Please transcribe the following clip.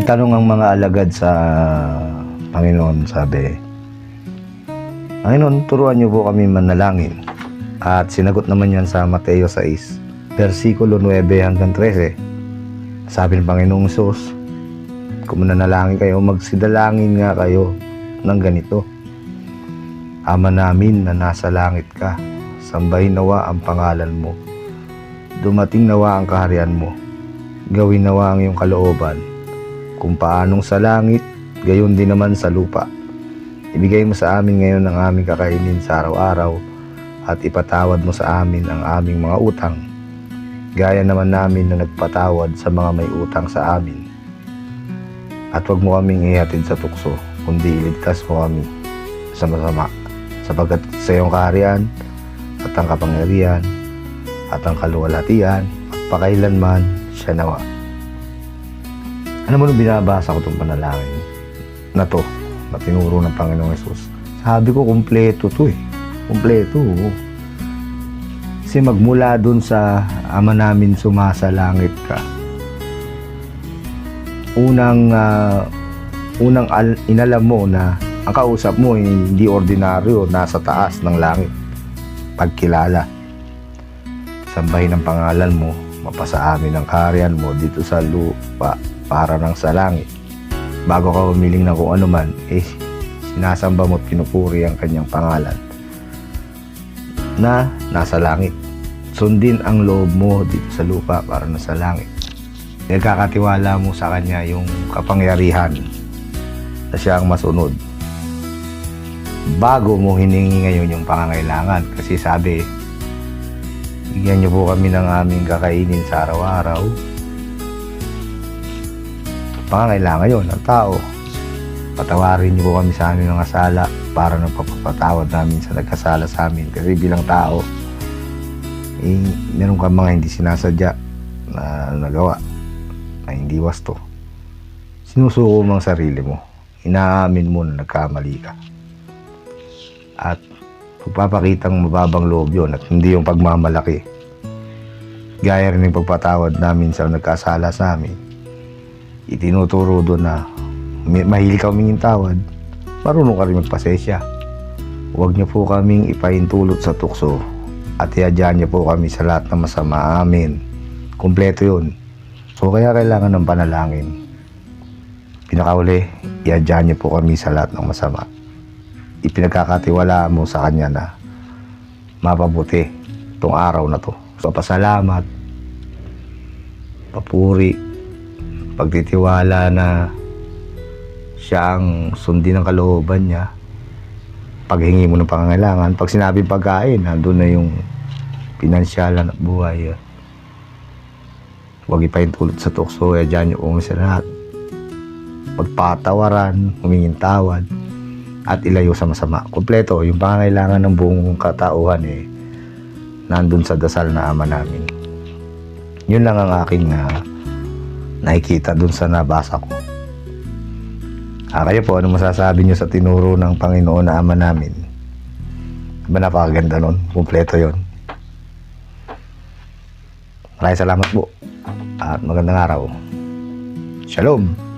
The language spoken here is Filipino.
Nagtanong ang mga alagad sa Panginoon, sabi, Panginoon, turuan niyo po kami manalangin. At sinagot naman yan sa Mateo 6, versikulo 9 hanggang 13. Sabi ng Panginoong Hesus, kung mananalangin kayo, magsidalangin nga kayo ng ganito. Ama namin na nasa langit ka, sambahin nawa ang pangalan mo. Dumating nawa ang kaharian mo. Gawin nawa ang iyong kalooban. Kung paanong sa langit, gayon din naman sa lupa. Ibigay mo sa amin ngayon ang aming kakainin sa araw-araw at ipatawad mo sa amin ang aming mga utang. Gaya naman namin na nagpatawad sa mga may utang sa amin. At huwag mo kaming ihatid sa tukso, kundi iligtas mo kami sa masama. Sapagkat sa iyong kaharian at ang kapangyarihan at ang kaluwalhatian, magpakailanman siya nawa. Ano mo nung binabasa ko itong panalangin na to, na tinuro ng Panginoong Hesus? Sabi ko, kumpleto to eh. Kumpleto. Kasi magmula dun sa Ama namin sumasalangit ka, unang inalam mo na ang kausap mo hindi ordinaryo, nasa taas ng langit. Pagkilala, sambahin ang pangalan mo, mapasa amin ang kaharian mo dito sa lupa para nang sa langit. Bago ka humiling ng kung ano man, sinasamba mo at pinupuri ang kanyang pangalan na nasa langit. Sundin ang loob mo dito sa lupa para na sa langit. Nagkakatiwala mo sa kanya yung kapangyarihan na siya ang masunod. Bago mo hiningi ngayon yung pangangailangan, kasi sabi, bigyan niyo po kami ng aming kakainin sa araw-araw. Pangangailangan yun ng tao. Patawarin niyo po kami sa aming mga sala para ng papapatawad namin sa nagkasala sa amin. Kasi bilang tao, meron ka mga hindi sinasadya na nagawa, na hindi wasto. Sinusuko mo ang sarili mo. Inaamin mo na nagkamali ka. At pagpapakitang mababang loob yun at hindi yung pagmamalaki. Gaya rin yung pagpatawad namin sa nagkasala sa amin. Itinuturo doon na mahilig ka humingin tawad, marunong ka rin magpasensya. Huwag niyo po kaming ipahintulot sa tukso at iadyan niyo po kami sa lahat ng masama. Amen. Kumpleto yun. So kaya kailangan ng panalangin. Pinakauli, iadyan niyo po kami sa lahat ng masama. Ipinagkakatiwala mo sa kanya na mapabuti itong araw na to. So pasalamat, papuri, pagtitiwala na siya ang sundin ng kalooban niya. Paghingi mo ng pangangailangan, pag sinabing pagkain, nandun na yung pinansyalan at buhay. Huwag ipahintulot sa tukso, dyan yung sa lahat. Pagpatawaran, humingin tawad, at ilayo sa masama. Kompleto, yung pangangailangan ng buong katauhan nandun sa dasal na Ama namin. Yun lang ang aking nakikita dun sa nabasa ko. Kayo po, ano masasabi nyo sa tinuro ng Panginoon na Ama namin? Diba napakaganda nun? Kumpleto yun. Maraming salamat po at magandang araw. Shalom!